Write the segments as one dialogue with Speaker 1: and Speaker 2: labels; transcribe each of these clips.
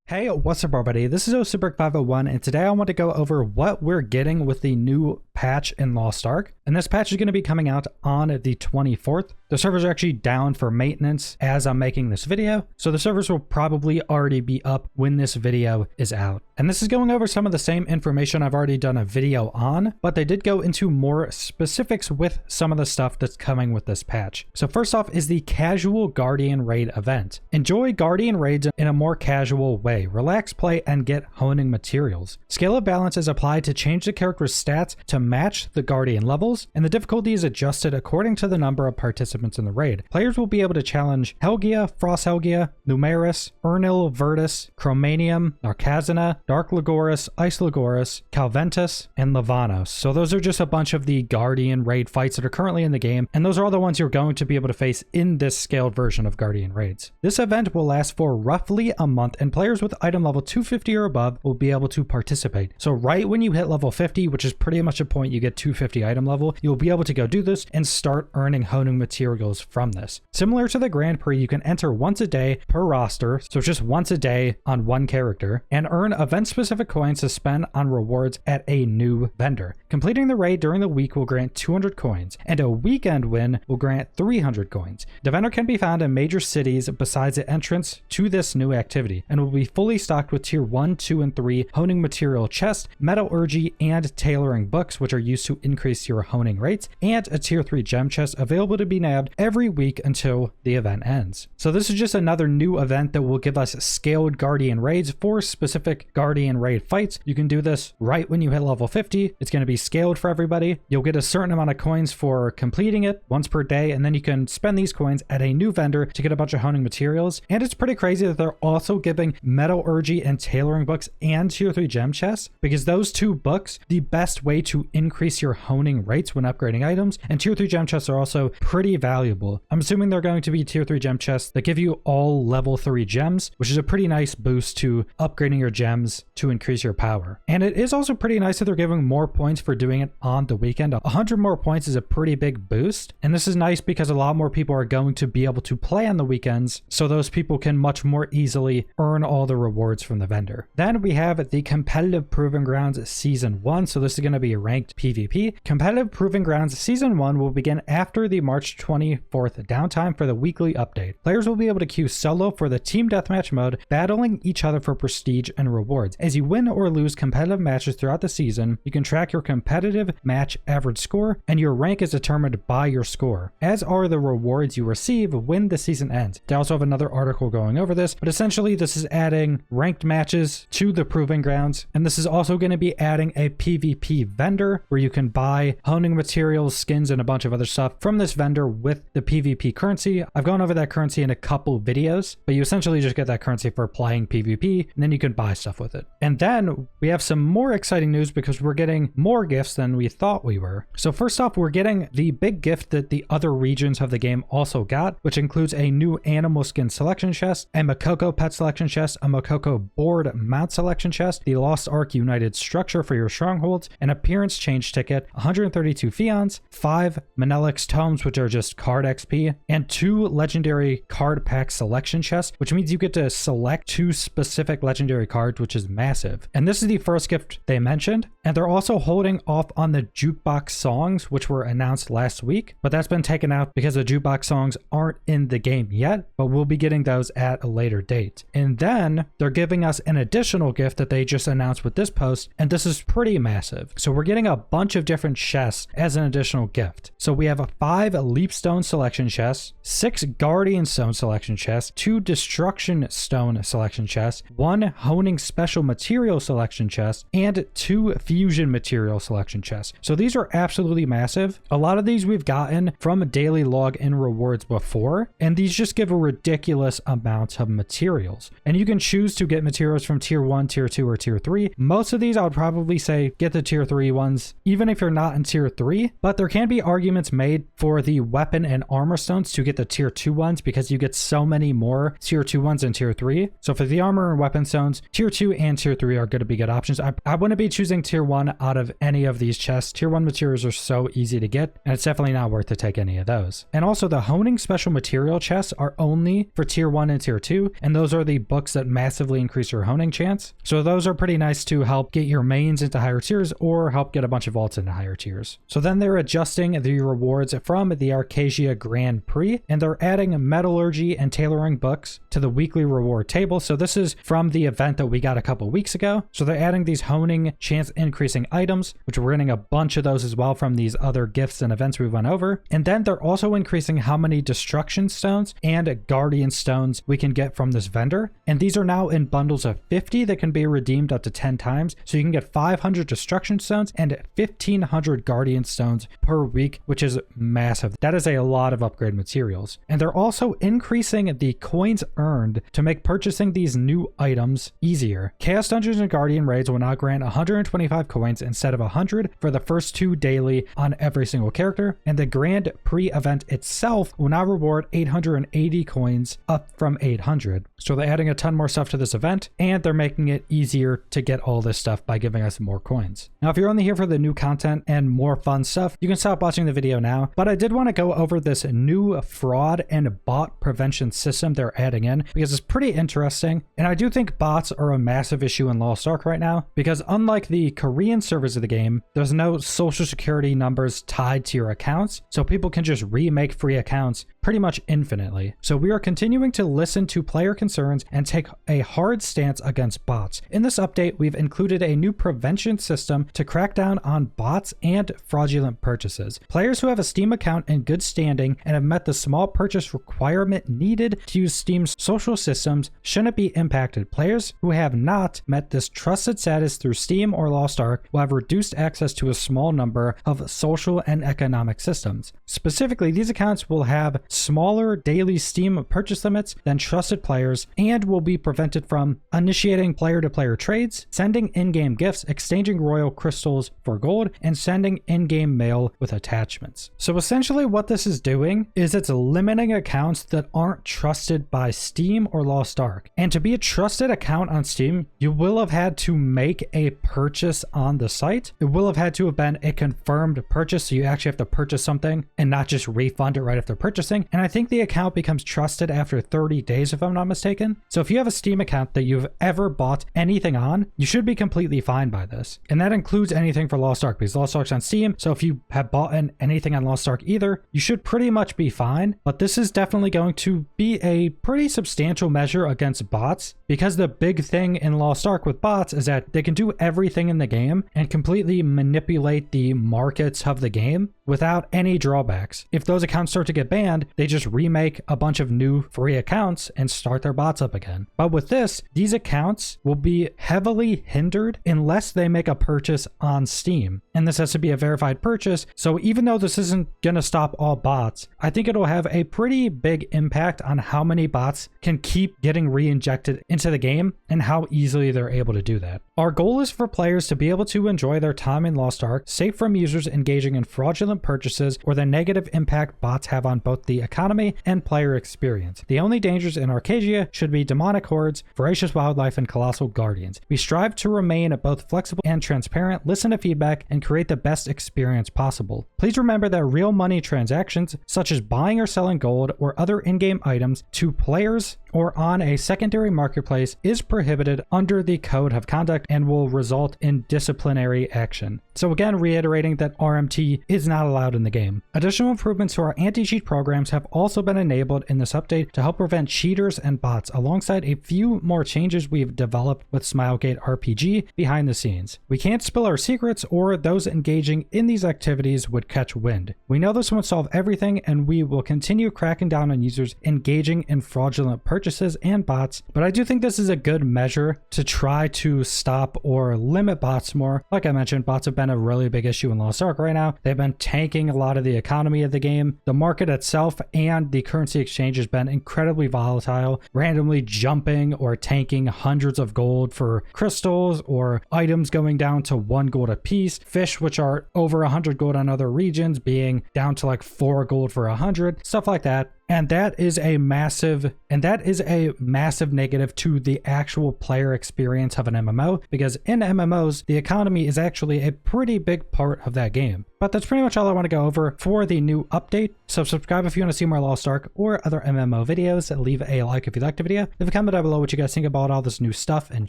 Speaker 1: Hey, what's up everybody? This is Super501 and today I want to go over what we're getting with the new patch in Lost Ark. And this patch is going to be coming out on the 24th. The servers are actually down for maintenance as I'm making this video, so the servers will probably already be up when this video is out. And this is going over some of the same information I've already done a video on, but they did go into more specifics with some of the stuff that's coming with this patch. So first off is the casual Guardian Raid event. Enjoy Guardian Raids in a more casual way. Relax, play, and get honing materials. Scale of balance is applied to change the character's stats to match the Guardian levels, and the difficulty is adjusted according to the number of participants in the raid. Players will be able to challenge Helgia, Frost Helgia, Numeris, Urnil Virtus, Chromanium, Narcazina, Dark Lagoris, Ice Lagoris, Calventus, and Lavanos. So those are just a bunch of the Guardian Raid fights that are currently in the game, and those are all the ones you're going to be able to face in this scaled version of Guardian Raids. This event will last for roughly a month, and players with item level 250 or above will be able to participate. So right when you hit level 50, which is pretty much a point you get 250 item level, you'll be able to go do this and start earning honing materials from this. Similar to the Grand Prix, you can enter once a day per roster, so just once a day on one character, and earn event-specific coins to spend on rewards at a new vendor. Completing the raid during the week will grant 200 coins, and a weekend win will grant 300 coins. The vendor can be found in major cities besides the entrance to this new activity, and will be fully stocked with tier 1, 2, and 3 honing material chests, metallurgy, and tailoring books, which are used to increase your honing rates, and a tier 3 gem chest available to be nabbed every week until the event ends. So this is just another new event that will give us scaled Guardian Raids for specific Guardian Raid fights. You can do this right when you hit level 50. It's going to be scaled for everybody. You'll get a certain amount of coins for completing it once per day, and then you can spend these coins at a new vendor to get a bunch of honing materials. And it's pretty crazy that they're also giving metallurgy and tailoring books and tier 3 gem chests, because those two books, the best way to increase your honing rates when upgrading items, and tier 3 gem chests are also pretty valuable. I'm assuming they're going to be tier 3 gem chests that give you all level 3 gems, which is a pretty nice boost to upgrading your gems to increase your power. And it is also pretty nice that they're giving more points for doing it on the weekend. 100 more points is a pretty big boost, and this is nice because a lot more people are going to be able to play on the weekends, so those people can much more easily earn all the rewards from the vendor. Then we have the Competitive Proving Grounds Season 1, so this is going to be ranked PvP. Competitive Proving Grounds Season 1 will begin after the March 24th downtime for the weekly update. Players will be able to queue solo for the team deathmatch mode, battling each other for prestige and rewards. As you win or lose competitive matches throughout the season, you can track your competitive match average score, and your rank is determined by your score, as are the rewards you receive when the season ends. They also have another article going over this, but essentially this is adding ranked matches to the Proving Grounds, and this is also going to be adding a PvP vendor where you can buy honing materials, skins, and a bunch of other stuff from this vendor with the PvP currency. I've gone over that currency in a couple videos, but you essentially just get that currency for playing PvP, and then you can buy stuff with it. And then we have some more exciting news because we're getting more gifts than we thought we were. So first off, we're getting the big gift that the other regions of the game also got, which includes a new animal skin selection chest, a Makoko pet selection chest, a Makoko board mount selection chest, the Lost Ark United structure for your strongholds, an appearance change ticket, 132 Fions, 5 Menelix tomes, which are just card XP, and 2 legendary card pack selection chests, which means you get to select 2 specific legendary cards, which is massive. And this is the first gift they mentioned, and they're also holding off on the jukebox songs, which were announced last week, but that's been taken out because the jukebox songs aren't in the game yet, but we'll be getting those at a later date. And then they're giving us an additional gift that they just announced with this post, and this is pretty massive. So we're getting a bunch of different chests as an additional gift. So we have 5 Leapstone selection chests, 6 Guardian Stone selection chests, 2 Destruction Stone selection chests, 1 Honing Special Material selection chest, and 2 Fusion Material selection chests. So these are absolutely massive. A lot of these we've gotten from daily login rewards before, and these just give a ridiculous amount of materials. And you can choose to get materials from tier 1, tier 2, or tier 3. Most of these I would probably say get the tier 3 ones. Even if you're not in tier tier 3, but there can be arguments made for the weapon and armor stones to get the tier 2 ones because you get so many more tier 2 ones in tier 3. So for the armor and weapon stones, tier 2 and tier 3 are going to be good options. I wouldn't be choosing tier 1 out of any of these chests. Tier 1 materials are so easy to get, and it's definitely not worth to take any of those. And also the honing special material chests are only for tier 1 and tier 2, and those are the books that massively increase your honing chance. So those are pretty nice to help get your mains into higher tiers or help get a bunch of vaults into higher tiers. So then they're adjusting the rewards from the Arcadia Grand Prix, and they're adding metallurgy and tailoring books to the weekly reward table. So this is from the event that we got a couple weeks ago. So they're adding these honing chance increasing items, which we're getting a bunch of those as well from these other gifts and events we went over. And then they're also increasing how many destruction stones and guardian stones we can get from this vendor. And these are now in bundles of 50 that can be redeemed up to 10 times. So you can get 500 destruction stones and 1500 guardian stones per week, which is massive. That is a lot of upgrade materials. And they're also increasing the coins earned to make purchasing these new items easier. Chaos Dungeons and Guardian raids will now grant 125 coins instead of 100 for the first 2 daily on every single character. And the Grand Prix event itself will now reward 880 coins up from 800. So they're adding a ton more stuff to this event, and they're making it easier to get all this stuff by giving us more coins. Now, if you're only here for the new content and more fun stuff, you can stop watching the video now, but I did want to go over this new fraud and bot prevention system they're adding in because it's pretty interesting. And I do think bots are a massive issue in Lost Ark right now because unlike the Korean servers of the game, there's no social security numbers tied to your accounts, so people can just remake free accounts pretty much infinitely. So we are continuing to listen to player concerns and take a hard stance against bots. In this update, we've included a new prevention system to crack down on bots and fraudulent purchases. Players who have a Steam account in good standing and have met the small purchase requirement needed to use Steam's social systems shouldn't be impacted. Players who have not met this trusted status through Steam or Lost Ark will have reduced access to a small number of social and economic systems. Specifically, these accounts will have smaller daily Steam purchase limits than trusted players and will be prevented from initiating player-to-player trades, sending in-game gifts, exchanging royal crystals for gold, and sending in-game mail with attachments. So essentially what this is doing is it's limiting accounts that aren't trusted by Steam or Lost Ark. And to be a trusted account on Steam, you will have had to make a purchase on the site. It will have had to have been a confirmed purchase, so you actually have to purchase something and not just refund it right after purchasing. And I think the account becomes trusted after 30 days, if I'm not mistaken. So if you have a Steam account that you've ever bought anything on, you should be completely fine by this. And that includes anything for Lost Ark because Lost Ark's on Steam. So if you have bought anything on Lost Ark either, you should pretty much be fine. But this is definitely going to be a pretty substantial measure against bots because the big thing in Lost Ark with bots is that they can do everything in the game and completely manipulate the markets of the game without any drawbacks. If those accounts start to get banned, they just remake a bunch of new free accounts and start their bots up again. But with this, these accounts will be heavily hindered unless they make a purchase on Steam. And this has to be a verified purchase. So even though this isn't going to stop all bots, I think it'll have a pretty big impact on how many bots can keep getting re-injected into the game and how easily they're able to do that. Our goal is for players to be able to enjoy their time in Lost Ark, safe from users engaging in fraudulent purchases or the negative impact bots have on both the economy and player experience. The only dangers in Arcadia should be demonic hordes, voracious wildlife, and colossal guardians. We strive to remain both flexible and transparent, listen to feedback, and create the best experience possible. Please remember that real money transactions, such as buying or selling gold or other in-game items to players or on a secondary marketplace, is prohibited under the Code of Conduct and will result in disciplinary action. So again, reiterating that RMT is not allowed in the game. Additional improvements to our anti-cheat programs have also been enabled in this update to help prevent cheaters and bots, alongside a few more changes we've developed with Smilegate RPG behind the scenes. We can't spill our secrets, or those engaging in these activities would catch wind. We know this won't solve everything, and we will continue cracking down on users engaging in fraudulent purchases purchases and bots, but I do think this is a good measure to try to stop or limit bots more. Like I mentioned, bots have been a really big issue in Lost Ark right now. They've been tanking a lot of the economy of the game. The market itself and the currency exchange has been incredibly volatile, randomly jumping or tanking hundreds of gold for crystals or items going down to 1 gold a piece, fish which are over 100 gold on other regions being down to like 4 gold for 100, stuff like that. And that is a massive negative to the actual player experience of an MMO, because in MMOs, the economy is actually a pretty big part of that game. But that's pretty much all I want to go over for the new update. So subscribe if you want to see more Lost Ark or other MMO videos. Leave a like if you liked the video. Leave a comment down below what you guys think about all this new stuff and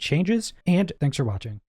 Speaker 1: changes. And thanks for watching.